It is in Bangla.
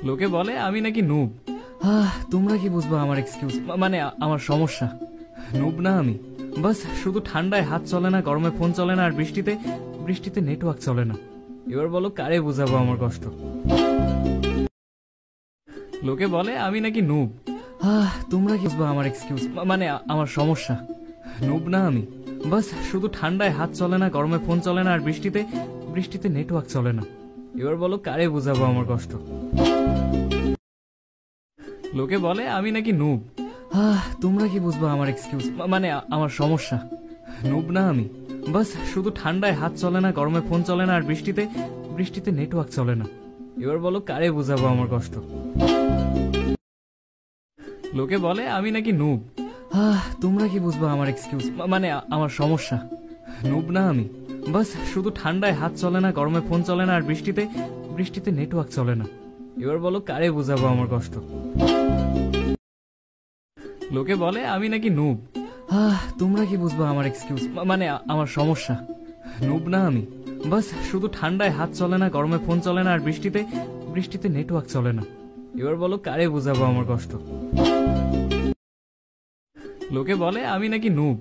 লোকে বলে আমি নাকি নুব। তোমরা কি বুঝবা আমার এক্সকিউজ, মানে আমার সমস্যা? নুব না আমি, বাস শুধু ঠান্ডায় হাত চলে না, গরমে ফোন চলে না, আর বৃষ্টিতে বৃষ্টিতে নেটওয়ার্ক চলে না। এবার বলো কারে বুঝাবো আমার কষ্ট? লোকে বলে আমি নাকি নুব। তোমরা কি বুঝবা আমার এক্সকিউজ, মানে আমার সমস্যা? নুব না আমি, বাস শুধু ঠান্ডায় হাত চলে না, গরমে ফোন চলে না, আর বৃষ্টিতে বৃষ্টিতে নেটওয়ার্ক চলে না। এবার বলো কারে বুঝাবো আমার কষ্ট? লোকে বলে আমি নাকি নুব। তোমরা কি বুঝবা আমার এক্সকিউজ, মানে আমার সমস্যা? নুব না আমি, বাস শুধু ঠান্ডায় হাত চলে না, গরমে ফোন চলে না, আর বৃষ্টিতে বৃষ্টিতে নেটওয়ার্ক চলে না। এবার বলো কারে বুঝাবো আমার কষ্ট? লোকে বলে আমি নাকি নুব। তোমরা কি বুঝবা আমার এক্সকিউজ, মানে আমার সমস্যা? নুব না আমি, বাস শুধু ঠান্ডায় হাত চলে না, গরমে ফোন চলে না, আর বৃষ্টিতে বৃষ্টিতে নেটওয়ার্ক চলে না। এবার বলো কারে বুঝাবো আমার কষ্ট? লোকে বলে আমি নাকি নুব। তোমরা কি বুঝবা আমার এক্সকিউজ, মানে আমার সমস্যা? নুব না আমি, বাস শুধু ঠান্ডায় হাত চলে না, গরমে ফোন চলে না, আর বৃষ্টিতে বৃষ্টিতে নেটওয়ার্ক চলে না। এবার বলো কারে বুঝাবো আমার কষ্ট? লোকে বলে আমি নাকি নুব।